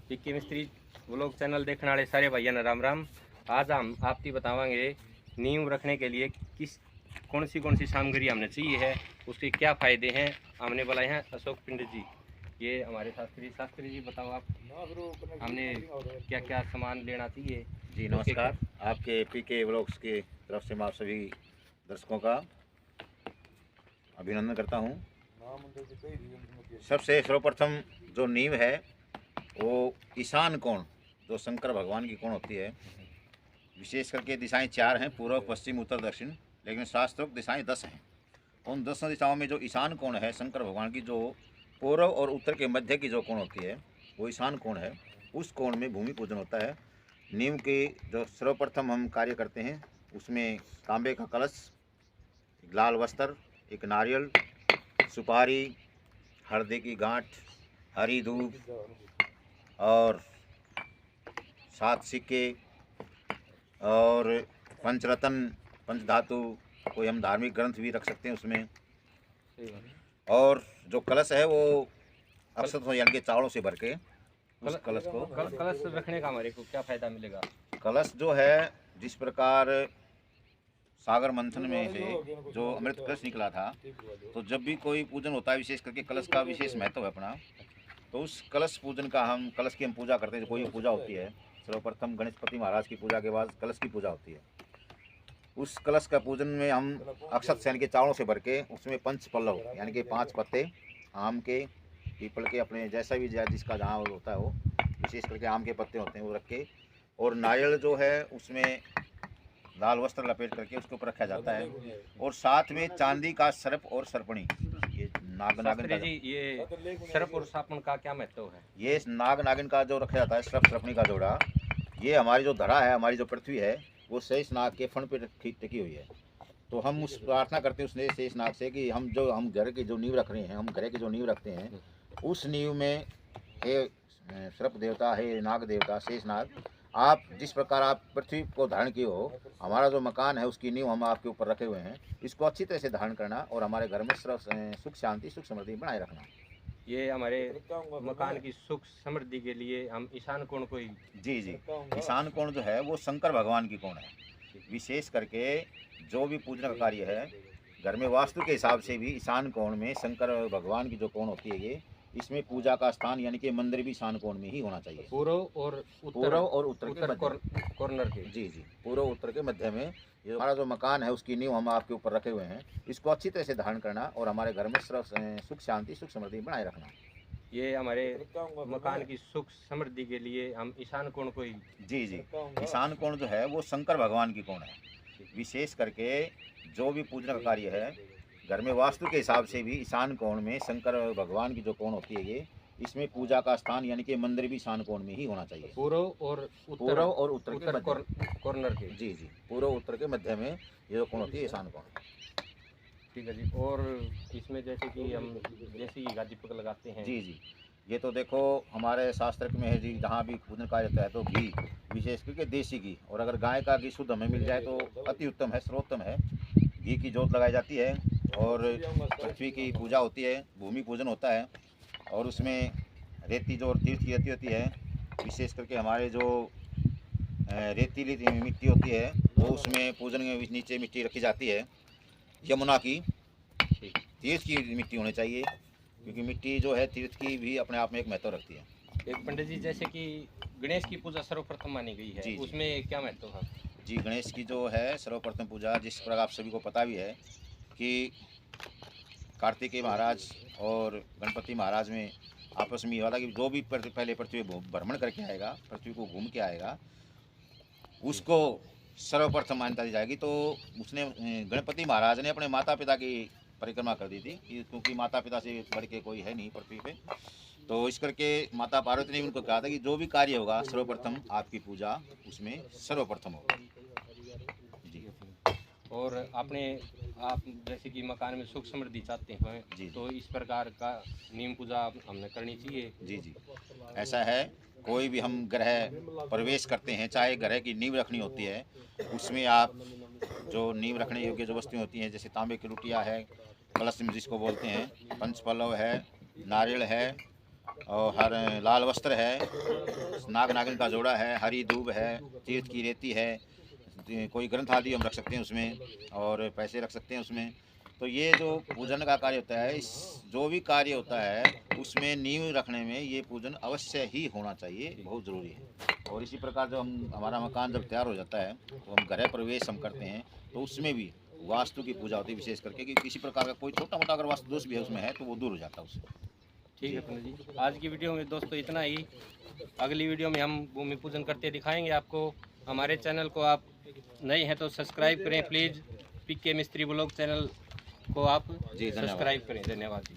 पीके मिस्त्री vlog channel देखने वाले सारे भैया ने राम राम। आज हम आपकी बतावांगे नींव रखने के लिए कौन सी सामग्री हमने चाहिए है, उसके क्या फ़ायदे हैं। हमने बुलाए हैं अशोक पिंड जी, ये हमारे शास्त्री जी बताओ आप हमने क्या क्या सामान लेना चाहिए। जी नमस्कार। आपके पीके व्लॉग्स के तरफ से मैं आप सभी दर्शकों का अभिनंदन करता हूं। सबसे सर्वप्रथम जो नींव है वो ईशान कोण, जो शंकर भगवान की कोण होती है। विशेष करके दिशाएं 4 हैं, पूर्व पश्चिम उत्तर दक्षिण, लेकिन शास्त्रोक्त दिशाएं 10 हैं। उन 10 दिशाओं में जो ईशान कोण है शंकर भगवान की, जो पूर्व और उत्तर के मध्य की जो कोण होती है वो ईशान कोण है। उस कोण में भूमि पूजन होता है। नींव के जो सर्वप्रथम हम कार्य करते हैं उसमें तांबे का कलश, लाल वस्त्र, एक नारियल, सुपारी, हल्दी की गांठ, हरी दूब और 7 सिक्के और पंचरत्न, पंचधातु, कोई हम धार्मिक ग्रंथ भी रख सकते हैं उसमें। और जो कलश है वो अक्षत यानी कि चावलों से भर के उस कलश को कलश रखने का हमारे को क्या फ़ायदा मिलेगा। कलश जो है, जिस प्रकार सागर मंथन में से जो अमृत कलश निकला था, तो जब भी कोई पूजन होता है विशेष करके कलश का विशेष महत्व है अपना, तो उस कलश पूजन का कलश की हम पूजा करते हैं। जो कोई पूजा होती है सर्वप्रथम गणेशपति महाराज की पूजा के बाद कलश की पूजा होती है। उस कलश का पूजन में हम अक्षत यानी के चावलों से भर के उसमें पंच पल्लव यानी कि 5 पत्ते आम के, पीपल के, अपने जैसा भी जिसका जहाँ होता है वो, विशेष करके आम के पत्ते होते हैं वो रख के, और नारियल जो है उसमें लाल वस्त्र लपेट करके उसके ऊपर रखा जाता है। और साथ में चांदी का सर्प और सर्पणी, ये नागिन का, जी ये सर्प और सापन का क्या महत्व है। ये नागिन का जो रखा जाता है, सर्प सर्पणी का जोड़ा, ये हमारी जो धरा है, हमारी जो पृथ्वी है, वो शेष नाग के फण पे टिकी हुई है। तो हम उस प्रार्थना करते हैं उसने शेष नाग से कि हम घर की जो नींव रख रहे हैं, हम घर की जो नींव रखते हैं, उस नींव में हे सर्प देवता, हे नाग देवता, शेष नाग, आप जिस प्रकार आप पृथ्वी को धारण किए हो, हमारा जो मकान है उसकी नींव हम आपके ऊपर रखे हुए हैं, इसको अच्छी तरह से धारण करना और हमारे घर में सुख शांति सुख समृद्धि बनाए रखना। ये हमारे मकान की सुख समृद्धि के लिए हम ईशान कोण को ही। जी जी, ईशान कोण जो है वो शंकर भगवान की कोण है। विशेष करके जो भी पूजन का कार्य है घर में वास्तु के हिसाब से भी ईशान कोण में शंकर भगवान की जो कोण होती है, ये इसमें पूजा का स्थान यानी कि मंदिर भी ईशान कोण में ही होना चाहिए। पूर्व और उत्तर के कॉर्नर के। जी जी, पूर्व उत्तर के मध्य में ये हमारा जो मकान है उसकी नींव हम आपके ऊपर रखे हुए हैं, इसको अच्छी तरह से धारण करना और हमारे घर में सुख शांति सुख समृद्धि बनाए रखना। ये हमारे मकान की सुख समृद्धि के लिए हम ईशान कोण को ही। जी जी, ईशान कोण जो है वो शंकर भगवान की कोण है। विशेष करके जो भी पूजन का कार्य है घर में वास्तु के हिसाब से भी ईशान कोण में शंकर भगवान की जो कोण होती है, ये इसमें पूजा का स्थान यानी कि मंदिर भी ईशान कोण में ही होना चाहिए। पूर्व और उत्तर के कॉर्नर के। जी जी, पूर्व उत्तर के मध्य में ये जो कोण होती है ईशान कोण। ठीक है जी। और इसमें जैसे कि हम जैसे ही गाजीपुर लगाते हैं। जी जी, ये तो देखो हमारे शास्त्र में है जी, जहाँ भी पूजन कार्य होता है तो घी, विशेष करके देसी घी, और अगर गाय का घी शुद्ध हमें मिल जाए तो अति उत्तम है, सर्वोत्तम है। घी की जोत लगाई जाती है और पृथ्वी की पूजा होती है, भूमि पूजन होता है। और उसमें रेती जो तीर्थ की रेती होती है, विशेष करके हमारे जो रेतीली मिट्टी होती है वो उसमें पूजन में नीचे मिट्टी रखी जाती है। यमुना की तीर्थ की मिट्टी होनी चाहिए, क्योंकि मिट्टी जो है तीर्थ की भी अपने आप में एक महत्व रखती है। एक पंडित जी, जैसे कि गणेश की पूजा सर्वप्रथम मानी गई है, जी, उसमें क्या महत्व है। जी, गणेश की जो है सर्वप्रथम पूजा, जिस प्रकार आप सभी को पता भी है कि कार्तिकेय महाराज और गणपति महाराज में आपस में ये वाला कि जो भी पहले पृथ्वी भ्रमण करके आएगा, पृथ्वी को घूम के आएगा, उसको सर्वप्रथम मान्यता दी जाएगी। तो उसने गणपति महाराज ने अपने माता पिता की परिक्रमा कर दी थी, क्योंकि माता पिता से बढ़ के कोई है नहीं पृथ्वी पे। तो इस करके माता पार्वती ने उनको कहा था कि जो भी कार्य होगा सर्वप्रथम आपकी पूजा उसमें सर्वप्रथम होगा। जी। और आप जैसे कि मकान में सुख समृद्धि चाहते हैं जी, तो इस प्रकार का नीम पूजा हमने करनी चाहिए। जी जी, ऐसा है, कोई भी हम ग्रह प्रवेश करते हैं, चाहे ग्रह की नींव रखनी होती है, उसमें आप जो नींव रखने योग्य जो वस्तुएं होती हैं, जैसे तांबे की लुटिया है, कलश जिसको बोलते हैं, पंचपल्लव है, नारियल है, और हर लाल वस्त्र है, नाग नागिन का जोड़ा है, हरी दूब है, तीर्थ की रेती है, कोई ग्रंथ आदि हम रख सकते हैं उसमें, और पैसे रख सकते हैं उसमें। तो ये जो पूजन का कार्य होता है, इस जो भी कार्य होता है उसमें नींव रखने में ये पूजन अवश्य ही होना चाहिए, बहुत ज़रूरी है। और इसी प्रकार जब हम हमारा मकान जब तैयार हो जाता है तो हम गृह प्रवेश हम करते हैं, तो उसमें भी वास्तु की पूजा होती है विशेष करके, कि किसी प्रकार का कोई छोटा मोटा अगर वास्तु दोष भी है उसमें है तो वो दूर हो जाता है उससे। ठीक है पंडित जी, आज की वीडियो में दोस्तों इतना ही। अगली वीडियो में हम भूमि पूजन करते दिखाएंगे आपको। हमारे चैनल को आप नए हैं तो सब्सक्राइब करें प्लीज़। पीके मिस्त्री ब्लॉग चैनल को आप जी, धन्यवाद। सब्सक्राइब करें। धन्यवाद जी।